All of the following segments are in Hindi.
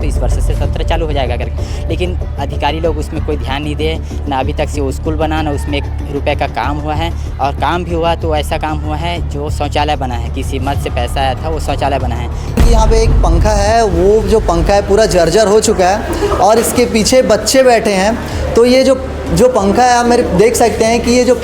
तो इस वर्ष से सत्र चालू हो जाएगा करके, लेकिन अधिकारी लोग उसमें कोई ध्यान नहीं दे ना। अभी तक से वो स्कूल बना ना उसमें ₹1 का काम हुआ है, और काम भी हुआ तो ऐसा काम हुआ है जो शौचालय बना है, किसी मद से पैसा आया था वो शौचालय बना है। यहाँ पे एक पंखा है, वो जो पंखा है पूरा जर्जर हो चुका है और इसके पीछे बच्चे बैठे हैं। तो ये जो पंखा है आप मेरे देख सकते हैं कि ये जो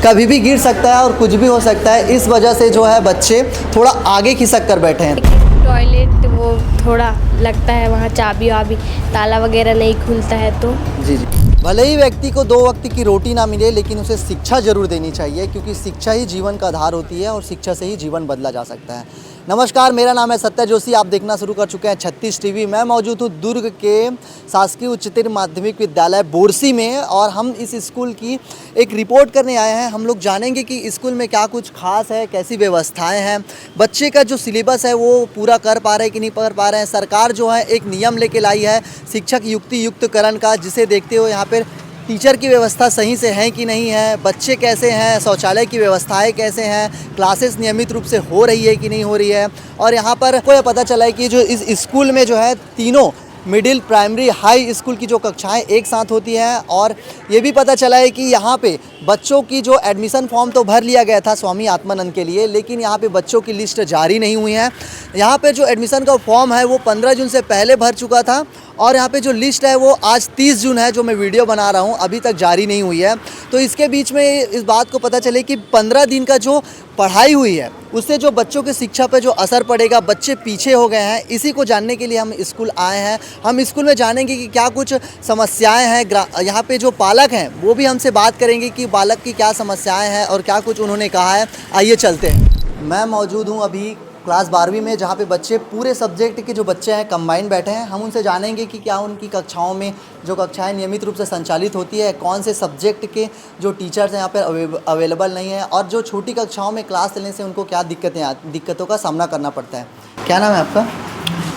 कभी भी गिर सकता है और कुछ भी हो सकता है, इस वजह से जो है बच्चे थोड़ा आगे खिसक कर बैठे हैं। टॉयलेट वो थोड़ा लगता है वहाँ चाबी वाबी ताला वगैरह नहीं खुलता है तो। जी जी, भले ही व्यक्ति को 2 वक्त की रोटी ना मिले, लेकिन उसे शिक्षा जरूर देनी चाहिए, क्योंकि शिक्षा ही जीवन का आधार होती है और शिक्षा से ही जीवन बदला जा सकता है। नमस्कार, मेरा नाम है सत्य जोशी, आप देखना शुरू कर चुके हैं 36 टीवी। मैं मौजूद हूँ दुर्ग के शासकीय उच्चतर माध्यमिक विद्यालय बोरसी में, और हम इस स्कूल की एक रिपोर्ट करने आए हैं। हम लोग जानेंगे कि स्कूल में क्या कुछ खास है, कैसी व्यवस्थाएं हैं, बच्चे का जो सिलेबस है वो पूरा कर पा रहे हैं कि नहीं कर पा रहे हैं। सरकार जो है एक नियम लेके लाई है शिक्षक युक्तियुक्तकरण का, जिसे देखते हुए यहाँ पर टीचर की व्यवस्था सही से है कि नहीं है, बच्चे कैसे हैं, शौचालय की व्यवस्थाएं कैसे हैं, क्लासेस नियमित रूप से हो रही है कि नहीं हो रही है। और यहाँ पर कोई पता चला है कि जो इस स्कूल में जो है तीनों मिडिल, प्राइमरी, हाई स्कूल की जो कक्षाएं एक साथ होती हैं। और ये भी पता चला है कि यहाँ पे बच्चों की जो एडमिशन फॉर्म तो भर लिया गया था स्वामी आत्मानंद के लिए, लेकिन यहाँ पे बच्चों की लिस्ट जारी नहीं हुई है। यहाँ पे जो एडमिशन का फॉर्म है वो 15 जून से पहले भर चुका था, और यहाँ पे जो लिस्ट है वो आज 30 जून है, जो मैं वीडियो बना रहा हूँ, अभी तक जारी नहीं हुई है। तो इसके बीच में इस बात को पता चले कि 15 दिन का जो पढ़ाई हुई है उससे जो बच्चों की शिक्षा पे जो असर पड़ेगा, बच्चे पीछे हो गए हैं, इसी को जानने के लिए हम स्कूल आए हैं। हम स्कूल में जानेंगे कि क्या कुछ समस्याएं हैं। यहाँ पे जो पालक हैं वो भी हमसे बात करेंगे कि बालक की क्या समस्याएं हैं और क्या कुछ उन्होंने कहा है। आइए चलते हैं। मैं मौजूद हूँ अभी क्लास 12वीं में, जहाँ पे बच्चे पूरे सब्जेक्ट के जो बच्चे हैं कंबाइंड बैठे हैं। हम उनसे जानेंगे कि क्या उनकी कक्षाओं में जो कक्षाएं नियमित रूप से संचालित होती है, कौन से सब्जेक्ट के जो टीचर्स हैं यहाँ पर अवेलेबल नहीं है, और जो छोटी कक्षाओं में क्लास लेने से उनको क्या दिक्कतों का सामना करना पड़ता है। क्या नाम है आपका?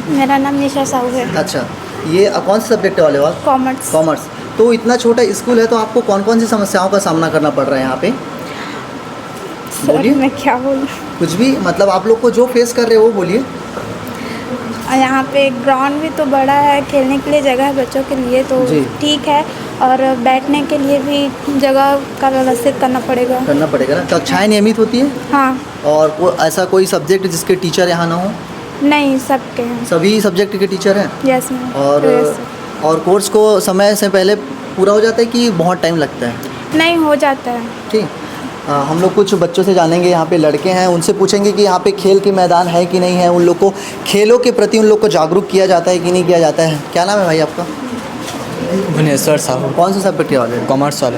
मेरा नाम निशा साहू है। अच्छा, ये कौन से सब्जेक्ट वाले हो? कॉमर्स। कॉमर्स। तो इतना छोटा स्कूल है तो आपको कौन कौन सी समस्याओं का सामना करना पड़ रहा है यहाँ पे? बोलिए। मैं क्या बोलूँ? कुछ भी, मतलब आप लोग को जो फेस कर रहे हो वो बोलिए। यहाँ पे ग्राउंड भी तो बड़ा है, खेलने के लिए जगह है बच्चों के लिए तो ठीक है, और बैठने के लिए भी जगह का व्यवस्थित करना पड़ेगा ना। कक्षाएं नियमित होती है? हाँ। और ऐसा कोई सब्जेक्ट जिसके टीचर यहाँ ना हो? नहीं, सबके हैं। सभी सब्जेक्ट के टीचर हैं? Yes ma'am. और कोर्स को समय से पहले पूरा हो जाता है कि बहुत टाइम लगता है? नहीं, हो जाता है। ठीक। हम लोग कुछ बच्चों से जानेंगे, यहाँ पे लड़के हैं, उनसे पूछेंगे कि यहाँ पे खेल के मैदान है कि नहीं है, उन लोग को खेलों के प्रति उन लोग को जागरूक किया जाता है कि नहीं किया जाता है। क्या नाम है भाई आपका? भुवनेश्वर साहू। कौन से सब्जेक्ट वाले? कॉमर्स वाले।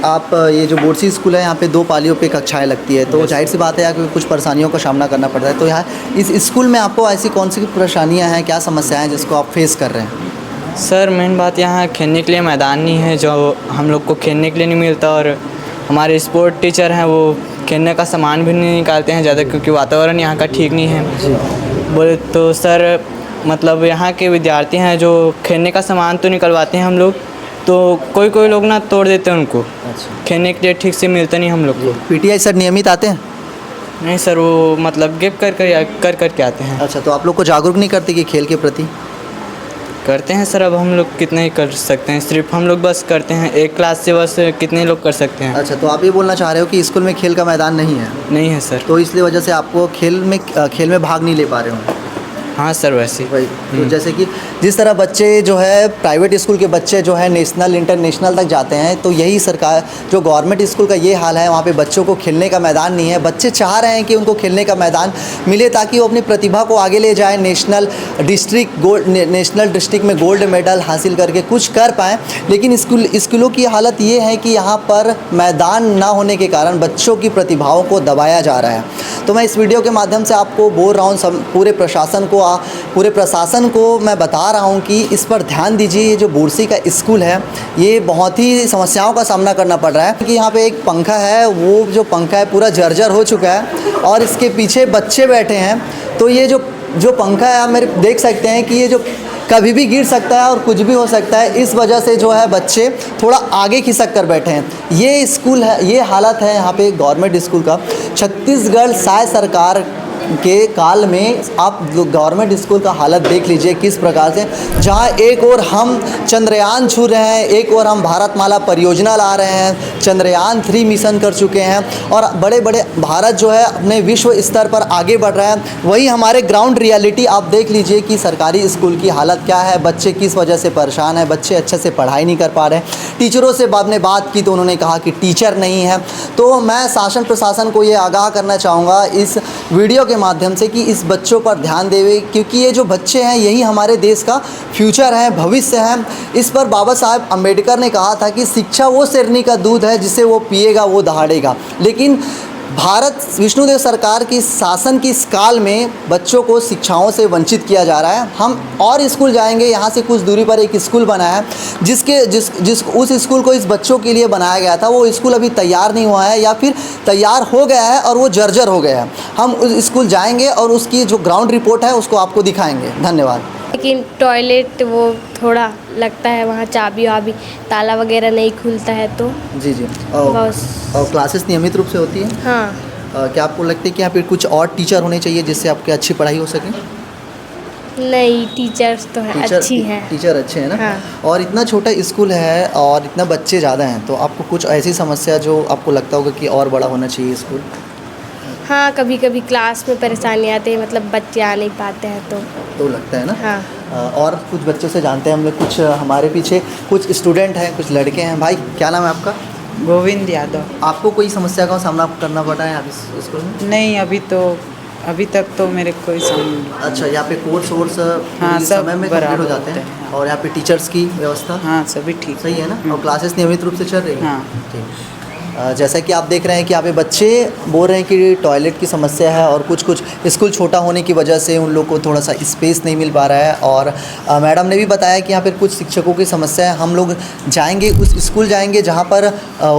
आप ये जो बोरसी स्कूल है यहाँ पे 2 पालियों पे कक्षाएं लगती है, तो जाहिर सी बात है यहाँ कुछ परेशानियों का सामना करना पड़ता है। तो यहाँ इस स्कूल में आपको ऐसी कौन सी परेशानियाँ हैं, क्या समस्याएँ हैं जिसको आप फेस कर रहे हैं? सर मेन बात यहाँ खेलने के लिए मैदान नहीं है, जो हम लोग को खेलने के लिए नहीं मिलता, और हमारे स्पोर्ट टीचर हैं वो खेलने का सामान भी नहीं निकालते हैं ज़्यादा, क्योंकि वातावरण यहाँ का ठीक नहीं है। बोले तो सर मतलब यहाँ के विद्यार्थी हैं जो खेलने का सामान तो निकलवाते हैं हम लोग, तो कोई लोग ना तोड़ देते हैं उनको। अच्छा। खेलने के लिए ठीक से मिलता नहीं हम लोग को। पीटीआई सर नियमित आते हैं? नहीं सर, वो मतलब गिफ्ट कर के आते हैं। अच्छा, तो आप लोग को जागरूक नहीं करते कि खेल के प्रति? करते हैं सर, अब हम लोग कितने ही कर सकते हैं, सिर्फ हम लोग बस करते हैं, एक क्लास से बस कितने लोग कर सकते हैं। अच्छा, तो आप ये बोलना चाह रहे हो कि स्कूल में खेल का मैदान नहीं है? नहीं है सर। तो इसलिए वजह से आपको खेल में भाग नहीं ले पा रहे हो? हाँ सर, वैसे वही तो जैसे कि जिस तरह बच्चे जो है प्राइवेट स्कूल के बच्चे जो है नेशनल इंटरनेशनल तक जाते हैं, तो यही सरकार जो गवर्नमेंट स्कूल का ये हाल है। वहाँ पे बच्चों को खेलने का मैदान नहीं है। बच्चे चाह रहे हैं कि उनको खेलने का मैदान मिले ताकि वो अपनी प्रतिभा को आगे ले जाए, नेशनल डिस्ट्रिक्ट में गोल्ड मेडल हासिल करके कुछ कर पाएँ। लेकिन स्कूलों की हालत ये है कि यहाँ पर मैदान ना होने के कारण बच्चों की प्रतिभाओं को दबाया जा रहा है। तो मैं इस वीडियो के माध्यम से आपको बोल रहा हूँ, पूरे प्रशासन को मैं बता रहा हूँ कि इस पर ध्यान दीजिए। ये जो बोरसी का स्कूल है ये बहुत ही समस्याओं का सामना करना पड़ रहा है कि यहाँ पे एक पंखा है, वो जो पंखा है पूरा जर्जर हो चुका है और इसके पीछे बच्चे बैठे हैं। तो ये जो पंखा है आप मेरे देख सकते हैं कि ये जो कभी भी गिर सकता है और कुछ भी हो सकता है, इस वजह से जो है बच्चे थोड़ा आगे खिसक कर बैठे हैं। ये स्कूल है, ये हालत है यहाँ पे गवर्नमेंट स्कूल का। छत्तीसगढ़ शायद सरकार के काल में आप गवर्नमेंट स्कूल का हालत देख लीजिए किस प्रकार से, जहाँ एक और हम चंद्रयान छू रहे हैं, एक और हम भारतमाला परियोजना ला रहे हैं, चंद्रयान 3 मिशन कर चुके हैं और बड़े बड़े भारत जो है अपने विश्व स्तर पर आगे बढ़ रहा है। वहीं हमारे ग्राउंड रियलिटी आप देख लीजिए कि सरकारी स्कूल की हालत क्या है, बच्चे किस वजह से परेशान हैं, बच्चे अच्छे से पढ़ाई नहीं कर पा रहे हैं। टीचरों से आपने बात की तो उन्होंने कहा कि टीचर नहीं है। तो मैं शासन प्रशासन को ये आगाह करना चाहूँगा इस वीडियो के माध्यम से कि इस बच्चों पर ध्यान देवे, क्योंकि ये जो बच्चे हैं यही हमारे देश का फ्यूचर है, भविष्य है। इस पर बाबा साहब अम्बेडकर ने कहा था कि शिक्षा वो शेरनी का दूध है जिसे वो पिएगा वो दहाड़ेगा। लेकिन भारत विष्णुदेव सरकार की शासन की इस काल में बच्चों को शिक्षाओं से वंचित किया जा रहा है। हम और स्कूल जाएंगे, यहाँ से कुछ दूरी पर एक स्कूल बना है उस स्कूल को इस बच्चों के लिए बनाया गया था। वो स्कूल अभी तैयार नहीं हुआ है या फिर तैयार हो गया है और वो जर्जर हो गया है। हम उस स्कूल जाएंगे और उसकी जो ग्राउंड रिपोर्ट है उसको आपको दिखाएंगे। धन्यवाद। लेकिन टॉयलेट वो थोड़ा लगता है वहाँ चाबी वाबी ताला वगैरह नहीं खुलता है तो जी बस। और क्लासेस नियमित रूप से होती है? हाँ। क्या आपको लगता है कि यहाँ पे कुछ और टीचर होने चाहिए जिससे आपकी अच्छी पढ़ाई हो सके? नहीं, टीचर्स तो है अच्छी हैं। टीचर अच्छे हैं ना? हाँ। और इतना छोटा स्कूल है और इतना बच्चे ज़्यादा हैं, तो आपको कुछ ऐसी समस्या जो आपको लगता होगा कि और बड़ा होना चाहिए स्कूल? हाँ, कभी कभी क्लास में परेशानी आती है, मतलब बच्चे आ नहीं पाते हैं तो लगता है ना? हाँ। और कुछ बच्चों से जानते हैं हम लोग, कुछ हमारे पीछे कुछ स्टूडेंट हैं, कुछ लड़के हैं। भाई क्या नाम है आपका? गोविंद यादव। आपको कोई समस्या का सामना करना पड़ा है अभी स्कूल में? नहीं, अभी तक तो मेरे कोई सामना। अच्छा, यहाँ पे कोर्स वोर्स हाँ, सब समय में कंप्लीट हो जाते हैं? हाँ। और यहाँ पे टीचर्स की व्यवस्था? हाँ, सभी ठीक सही है ना? और क्लासेस नियमित रूप से चल रही है? हाँ। ठीक। जैसा कि आप देख रहे हैं कि यहाँ पे बच्चे बोल रहे हैं कि टॉयलेट की समस्या है और कुछ स्कूल छोटा होने की वजह से उन लोग को थोड़ा सा स्पेस नहीं मिल पा रहा है। और मैडम ने भी बताया कि यहाँ पर कुछ शिक्षकों की समस्या है। हम लोग जाएंगे, उस स्कूल जाएंगे जहाँ पर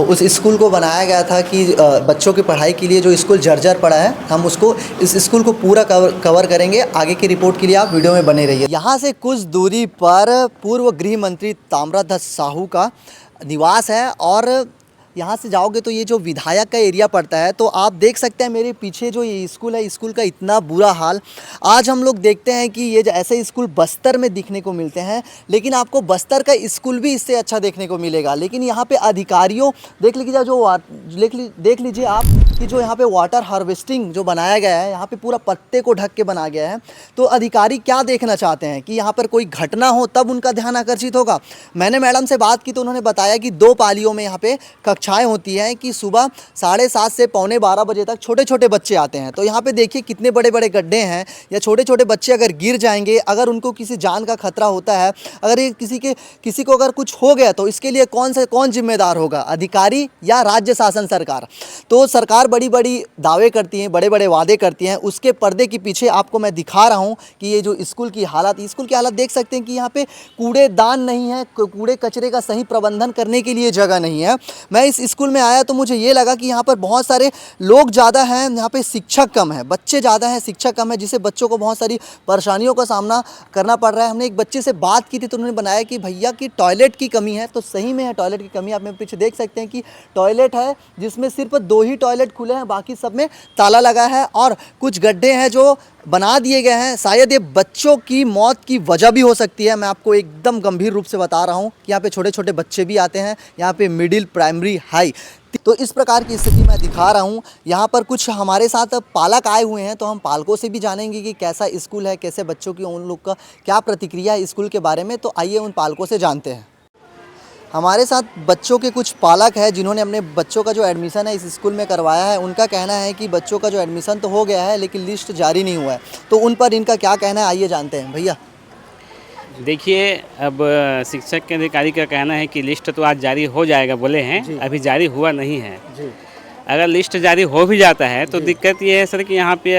उस स्कूल को बनाया गया था कि बच्चों की पढ़ाई के लिए जो स्कूल जर्जर पड़ा है, हम उसको इस स्कूल को पूरा कवर करेंगे। आगे की रिपोर्ट के लिए आप वीडियो में बने रहिए। यहाँ से कुछ दूरी पर पूर्व गृह मंत्री ताम्रध्वज साहू का निवास है और यहाँ से जाओगे तो ये जो विधायक का एरिया पड़ता है। तो आप देख सकते हैं मेरे पीछे जो ये स्कूल है, स्कूल का इतना बुरा हाल। आज हम लोग देखते हैं कि ये ऐसे स्कूल बस्तर में दिखने को मिलते हैं, लेकिन आपको बस्तर का स्कूल भी इससे अच्छा देखने को मिलेगा। लेकिन यहाँ पे अधिकारियों देख लीजिए आप कि जो यहाँ पे वाटर हार्वेस्टिंग जो बनाया गया है, यहाँ पे पूरा पत्ते को ढक के बना गया है। तो अधिकारी क्या देखना चाहते हैं कि यहाँ पर कोई घटना हो तब उनका ध्यान आकर्षित होगा। मैंने मैडम से बात की तो उन्होंने बताया कि 2 पालियों में यहाँ पे कक्षाएं होती हैं कि सुबह 7:30 से 11:45 बजे तक छोटे छोटे बच्चे आते हैं। तो यहाँ पे देखिए कितने बड़े बड़े गड्ढे हैं, या छोटे छोटे बच्चे अगर गिर जाएंगे, अगर उनको किसी जान का खतरा होता है, अगर ये किसी को अगर कुछ हो गया तो इसके लिए कौन जिम्मेदार होगा, अधिकारी या राज्य शासन सरकार? तो सरकार बड़ी बड़ी दावे करती हैं, बड़े बड़े वादे करती हैं, उसके पर्दे के पीछे आपको मैं दिखा रहा हूँ कि ये जो स्कूल की हालत देख सकते हैं कि यहाँ पे कूड़ेदान नहीं है, कूड़े कचरे का सही प्रबंधन करने के लिए जगह नहीं है। मैं इस स्कूल में आया तो मुझे ये लगा कि यहाँ पर बहुत सारे लोग ज़्यादा हैं, यहाँ पे शिक्षक कम है, बच्चे ज़्यादा हैं, शिक्षक कम है, जिससे बच्चों को बहुत सारी परेशानियों का सामना करना पड़ रहा है। हमने एक बच्चे से बात की थी तो उन्होंने बनाया कि भैया की टॉयलेट की कमी है। तो सही में है, टॉयलेट की कमी। आप मेरे पीछे देख सकते हैं कि टॉयलेट है जिसमें सिर्फ 2 ही टॉयलेट खुले हैं, बाकी सब में ताला लगा है और कुछ गड्ढे हैं जो बना दिए गए हैं। शायद ये बच्चों की मौत की वजह भी हो सकती है। मैं आपको एकदम गंभीर रूप से बता रहा हूँ कि यहाँ पे छोटे छोटे बच्चे भी आते हैं, यहाँ पे मिडिल, प्राइमरी, हाई। तो इस प्रकार की स्थिति मैं दिखा रहा हूँ। यहाँ पर कुछ हमारे साथ पालक आए हुए हैं, तो हम पालकों से भी जानेंगे कि कैसा स्कूल है, कैसे बच्चों की, उन लोग का क्या प्रतिक्रिया है स्कूल के बारे में। तो आइए उन पालकों से जानते हैं। हमारे साथ बच्चों के कुछ पालक हैं जिन्होंने अपने बच्चों का जो एडमिशन है इस स्कूल में करवाया है। उनका कहना है कि बच्चों का जो एडमिशन तो हो गया है लेकिन लिस्ट जारी नहीं हुआ है। तो उन पर इनका क्या कहना है, आइए जानते हैं। भैया देखिए, अब शिक्षक के अधिकारी का कहना है कि लिस्ट तो आज जारी हो जाएगा बोले हैं, अभी जारी हुआ नहीं है जी। अगर लिस्ट जारी हो भी जाता है तो दिक्कत ये है सर कि यहाँ पे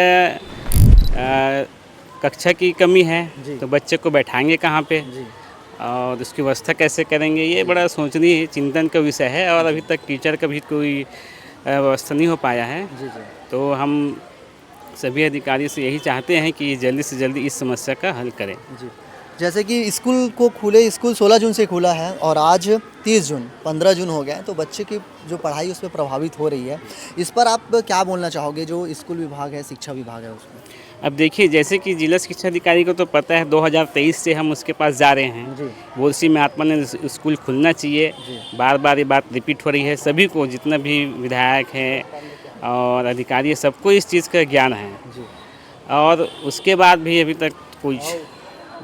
कक्षा की कमी है, तो बच्चे को बैठाएंगे कहाँ पे और उसकी व्यवस्था कैसे करेंगे, ये बड़ा सोचनीय चिंतन का विषय है। और अभी तक टीचर का भी कोई व्यवस्था नहीं हो पाया है। तो हम सभी अधिकारी से यही चाहते हैं कि जल्दी से जल्दी इस समस्या का हल करें। जैसे कि स्कूल 16 जून से खुला है और आज 30 जून 15 जून हो गया है, तो बच्चे की जो पढ़ाई उस पर प्रभावित हो रही है। इस पर आप क्या बोलना चाहोगे, जो स्कूल विभाग है, शिक्षा विभाग है उसको? अब देखिए, जैसे कि जिला शिक्षा अधिकारी को तो पता है 2023 से हम उसके पास जा रहे हैं। जी। बोरसी में आत्मानंद स्कूल खुलना चाहिए। बार बार ये बात रिपीट हो रही है, सभी को, जितना भी विधायक हैं और अधिकारी है, सबको इस चीज़ का ज्ञान है। जी। और उसके बाद भी अभी तक कुछ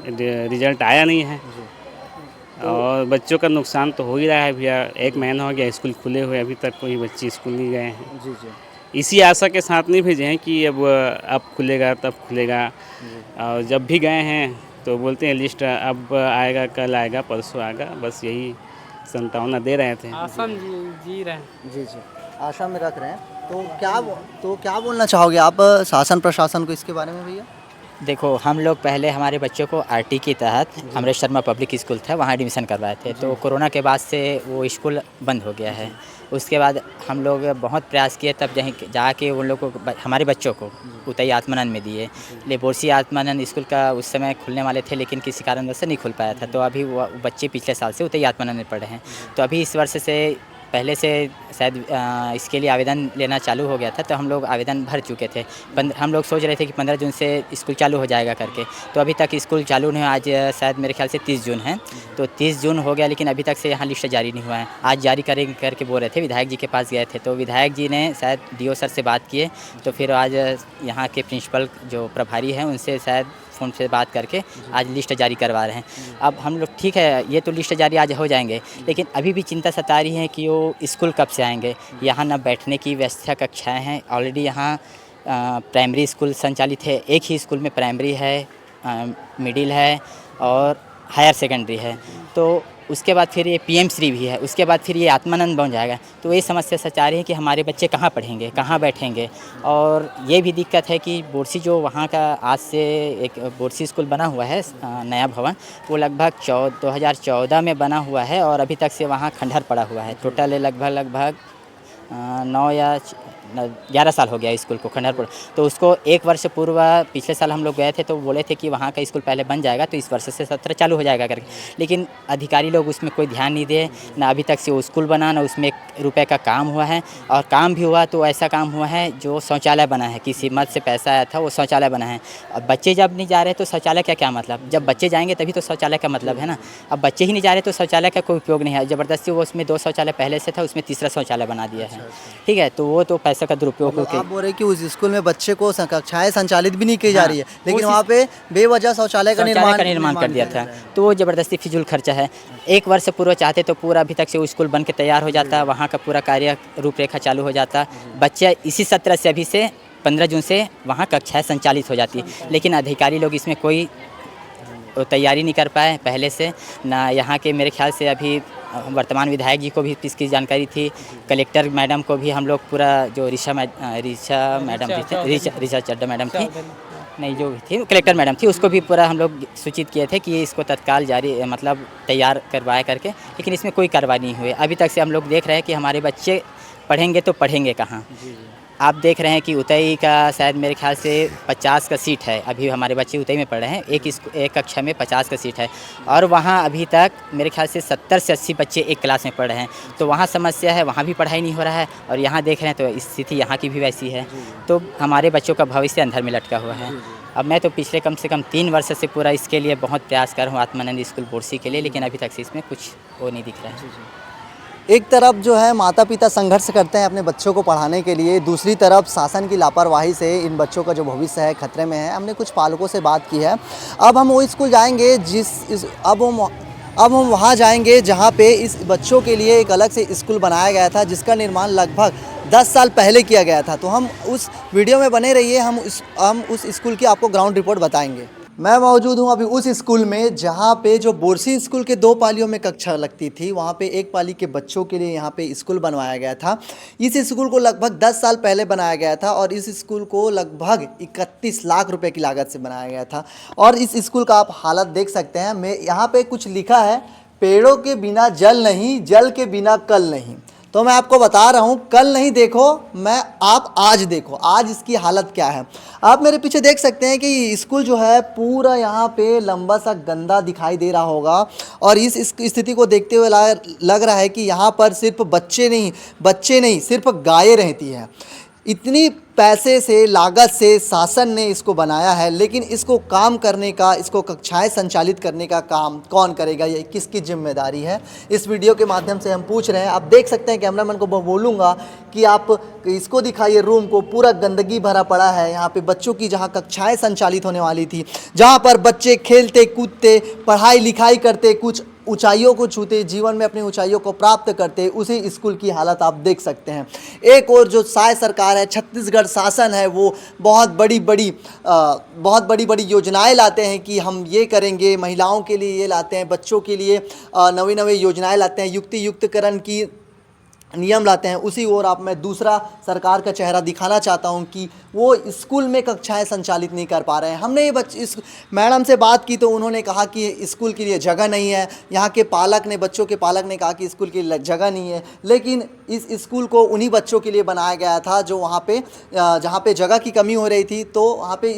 रिजल्ट आया नहीं है। और बच्चों का नुकसान तो हो ही रहा है भैया। 1 महीना हो गया स्कूल खुले हुए, अभी तक कोई बच्चे स्कूल नहीं गए हैं। जी जी। इसी आशा के साथ नहीं भेजे हैं कि अब खुलेगा तब खुलेगा। और जब भी गए हैं तो बोलते हैं लिस्ट अब आएगा, कल आएगा, परसों आएगा, बस यही संतावना दे रहे थे। आसम जी रहे हैं। जी जी, आशा में रख रहे हैं। तो क्या बोलना चाहोगे आप शासन प्रशासन को इसके बारे में भैया? देखो, हम लोग पहले हमारे बच्चों को आरटी के तहत अमृत शर्मा पब्लिक स्कूल था, वहाँ एडमिशन करवाए थे। तो कोरोना के बाद से वो स्कूल बंद हो गया है। उसके बाद हम लोग बहुत प्रयास किए, तब जाके उन लोगों को, हमारे बच्चों को उतई आत्मानंद में दिए। बोरसी आत्मानंद स्कूल का उस समय खुलने वाले थे, लेकिन किसी कारणवश से नहीं खुल पाया था। तो अभी वो बच्चे पिछले साल से उतई आत्मानंद में पढ़े हैं। तो अभी इस वर्ष से पहले से शायद इसके लिए आवेदन लेना चालू हो गया था, तो हम लोग आवेदन भर चुके थे। हम लोग सोच रहे थे कि 15 जून से स्कूल चालू हो जाएगा करके, तो अभी तक स्कूल चालू नहीं हुआ। आज शायद मेरे ख्याल से 30 जून है, तो 30 जून हो गया, लेकिन अभी तक से यहाँ लिस्ट जारी नहीं हुआ है। आज जारी करेंगे करके बोल रहे थे, विधायक जी के पास गए थे, तो विधायक जी ने शायद डीओ सर से बात किए, तो फिर आज यहाँ के प्रिंसिपल जो प्रभारी हैं उनसे शायद फ़ोन से बात करके आज लिस्ट जारी करवा रहे हैं। अब हम लोग, ठीक है, ये तो लिस्ट जारी आज हो जाएंगे, लेकिन अभी भी चिंता सता रही है कि वो स्कूल कब से आएंगे। यहाँ ना बैठने की व्यवस्था, कक्षाएं हैं ऑलरेडी। यहाँ प्राइमरी स्कूल संचालित है, एक ही स्कूल में प्राइमरी है, मिडिल है और हायर सेकेंडरी है। तो उसके बाद फिर ये पीएम-श्री भी है, उसके बाद फिर ये आत्मानंद बन जाएगा। तो ये समस्या सचा रही है कि हमारे बच्चे कहाँ पढ़ेंगे, कहाँ बैठेंगे। और ये भी दिक्कत है कि बोरसी जो वहाँ का आज से एक बोरसी स्कूल बना हुआ है नया भवन, वो लगभग 2014 में बना हुआ है और अभी तक से वहाँ खंडहर पड़ा हुआ है। टोटल लगभग 9 या 11 साल हो गया स्कूल को खंडहर पर। तो उसको 1 वर्ष पूर्व पिछले साल हम लोग गए थे, तो बोले थे कि वहाँ का स्कूल पहले बन जाएगा, तो इस वर्ष से सत्र चालू हो जाएगा करके। लेकिन अधिकारी लोग उसमें कोई ध्यान नहीं दिए, ना अभी तक से वो स्कूल बना, ना उसमें 1 रुपये का काम हुआ है। और काम भी हुआ तो ऐसा काम हुआ है जो शौचालय बना है, किसी मद से पैसा आया था, वो शौचालय बना है। अब बच्चे जब नहीं जा रहे तो शौचालय का क्या मतलब? जब बच्चे जाएंगे तभी तो शौचालय का मतलब है ना। अब बच्चे ही नहीं जा रहे तो शौचालय का कोई उपयोग नहीं है। ज़बरदस्ती वो उसमें 2 शौचालय पहले से था, उसमें तीसरा शौचालय बना दिया है। ठीक है, तो वो तो पैसा का दुरुपयोग हो। आप बोल रहे हैं कि उस स्कूल में बच्चे को कक्षाएं संचालित भी नहीं की जा रही है, लेकिन वहाँ पे बेवजह शौचालय का निर्माण कर दिया था। तो वो ज़बरदस्ती फिजूल खर्चा है। 1 वर्ष पूर्व चाहते तो पूरा अभी तक से वो स्कूल बन के तैयार हो जाता, वहाँ का पूरा कार्य रूपरेखा चालू हो जाता। बच्चे इसी सत्र से, अभी से 15 जून से वहाँ कक्षाएं संचालित हो जाती, लेकिन अधिकारी लोग इसमें कोई तैयारी नहीं कर पाए पहले से ना। यहाँ के मेरे ख्याल से अभी वर्तमान विधायक जी को भी इसकी जानकारी थी, कलेक्टर मैडम को भी हम लोग पूरा, जो ऋषा चड्डा मैडम थी, नहीं जो थी कलेक्टर मैडम थी, उसको भी पूरा हम लोग सूचित किए थे कि इसको तत्काल जारी मतलब तैयार करवाया करके, लेकिन इसमें कोई कार्रवाई नहीं हुई। अभी तक से हम लोग देख रहे हैं कि हमारे बच्चे पढ़ेंगे तो पढ़ेंगे कहाँ। आप देख रहे हैं कि उतई का शायद मेरे ख्याल से 50 का सीट है। अभी हमारे बच्चे उतई में पढ़ रहे हैं, एक कक्षा में 50 का सीट है, और वहाँ अभी तक मेरे ख्याल से 70 से 80 बच्चे एक क्लास में पढ़ रहे हैं। तो वहाँ समस्या है, वहाँ भी पढ़ाई नहीं हो रहा है, और यहाँ देख रहे हैं तो स्थिति यहाँ की भी वैसी है। तो हमारे बच्चों का भविष्य अंधर में लटका हुआ है। अब मैं तो पिछले कम से कम 3 वर्ष से पूरा इसके लिए बहुत प्रयास कर रहा हूँ, आत्मानंद स्कूल बोरसी के लिए, लेकिन अभी तक से इसमें कुछ वो नहीं दिख रहा है। एक तरफ जो है माता पिता संघर्ष करते हैं अपने बच्चों को पढ़ाने के लिए, दूसरी तरफ शासन की लापरवाही से इन बच्चों का जो भविष्य है खतरे में है। हमने कुछ पालकों से बात की है। अब हम वो स्कूल जाएंगे अब हम वहाँ जाएंगे जहाँ पे इस बच्चों के लिए एक अलग से स्कूल बनाया गया था, जिसका निर्माण लगभग 10 साल पहले किया गया था। तो हम उस वीडियो में बने रहिए, हम उस स्कूल की आपको ग्राउंड रिपोर्ट बताएंगे। मैं मौजूद हूं अभी उस स्कूल में जहां पे जो बोरसी स्कूल के 2 पालियों में कक्षा लगती थी, वहां पे 1 पाली के बच्चों के लिए यहां पे स्कूल बनवाया गया था। इस स्कूल को लगभग 10 साल पहले बनाया गया था और इस स्कूल को लगभग 31 लाख रुपए की लागत से बनाया गया था। और इस स्कूल का आप हालत देख सकते हैं। मैं यहाँ पे कुछ लिखा है, पेड़ों के बिना जल नहीं, जल के बिना कल नहीं। तो मैं आपको बता रहा हूँ, कल नहीं देखो, आप आज देखो, आज इसकी हालत क्या है। आप मेरे पीछे देख सकते हैं कि स्कूल जो है पूरा यहाँ पे लंबा सा गंदा दिखाई दे रहा होगा, और इस स्थिति को देखते हुए लग रहा है कि यहाँ पर सिर्फ बच्चे नहीं सिर्फ गायें रहती हैं। इतनी पैसे से, लागत से शासन ने इसको बनाया है, लेकिन इसको काम करने का, इसको कक्षाएं संचालित करने का काम कौन करेगा, ये किसकी जिम्मेदारी है, इस वीडियो के माध्यम से हम पूछ रहे हैं। आप देख सकते हैं, कैमरामैन को बोलूँगा कि आप इसको दिखाइए, रूम को पूरा गंदगी भरा पड़ा है। यहाँ पे बच्चों की जहाँ कक्षाएं संचालित होने वाली थी, जहाँ पर बच्चे खेलते कूदते, पढ़ाई लिखाई करते, कुछ ऊंचाइयों को छूते, जीवन में अपनी ऊंचाइयों को प्राप्त करते, उसी स्कूल की हालत आप देख सकते हैं। एक और जो साय सरकार है, छत्तीसगढ़ शासन है, वो बहुत बड़ी बड़ी योजनाएं लाते हैं कि हम ये करेंगे, महिलाओं के लिए ये लाते हैं, बच्चों के लिए नवी योजनाएं लाते हैं, युक्तिकरण की नियम लाते हैं। उसी ओर आप मैं दूसरा सरकार का चेहरा दिखाना चाहता हूं कि वो स्कूल में कक्षाएं संचालित नहीं कर पा रहे हैं। हमने ये इस मैडम से बात की तो उन्होंने कहा कि स्कूल के लिए जगह नहीं है। यहाँ के बच्चों के पालक ने कहा कि स्कूल के लिए जगह नहीं है, लेकिन इस स्कूल को उन्हीं बच्चों के लिए बनाया गया था जो वहाँ पे जहाँ पे जगह की कमी हो रही थी, तो वहाँ पे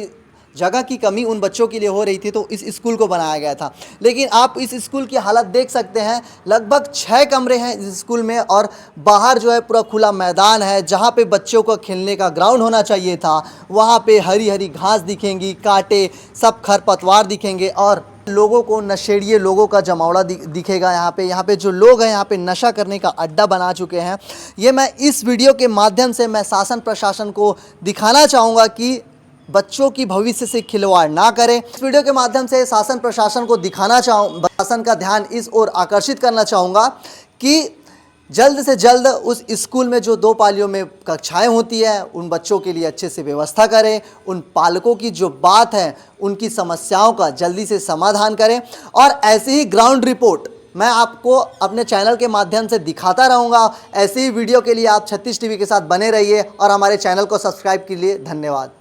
जगह की कमी उन बच्चों के लिए हो रही थी, तो इस स्कूल को बनाया गया था। लेकिन आप इस स्कूल की हालत देख सकते हैं, लगभग 6 कमरे हैं इस स्कूल में, और बाहर जो है पूरा खुला मैदान है। जहाँ पे बच्चों को खेलने का ग्राउंड होना चाहिए था, वहाँ पे हरी हरी घास दिखेंगी, कांटे, सब खरपतवार दिखेंगे, और लोगों को, नशेड़िए लोगों का जमावड़ा दिखेगा। यहाँ पे जो लोग हैं, यहाँ पे नशा करने का अड्डा बना चुके हैं। ये मैं इस वीडियो के माध्यम से मैं शासन प्रशासन को दिखाना चाहूँगा कि बच्चों की भविष्य से खिलवाड़ ना करें। इस वीडियो के माध्यम से शासन प्रशासन को शासन का ध्यान इस ओर आकर्षित करना चाहूँगा कि जल्द से जल्द उस स्कूल में जो 2 पालियों में कक्षाएं होती है, उन बच्चों के लिए अच्छे से व्यवस्था करें, उन पालकों की जो बात है, उनकी समस्याओं का जल्दी से समाधान करें, और ऐसी ही ग्राउंड रिपोर्ट मैं आपको अपने चैनल के माध्यम से दिखाता रहूँगा। ऐसी ही वीडियो के लिए आप 36 टीवी के साथ बने रहिए, और हमारे चैनल को सब्सक्राइब के लिए धन्यवाद।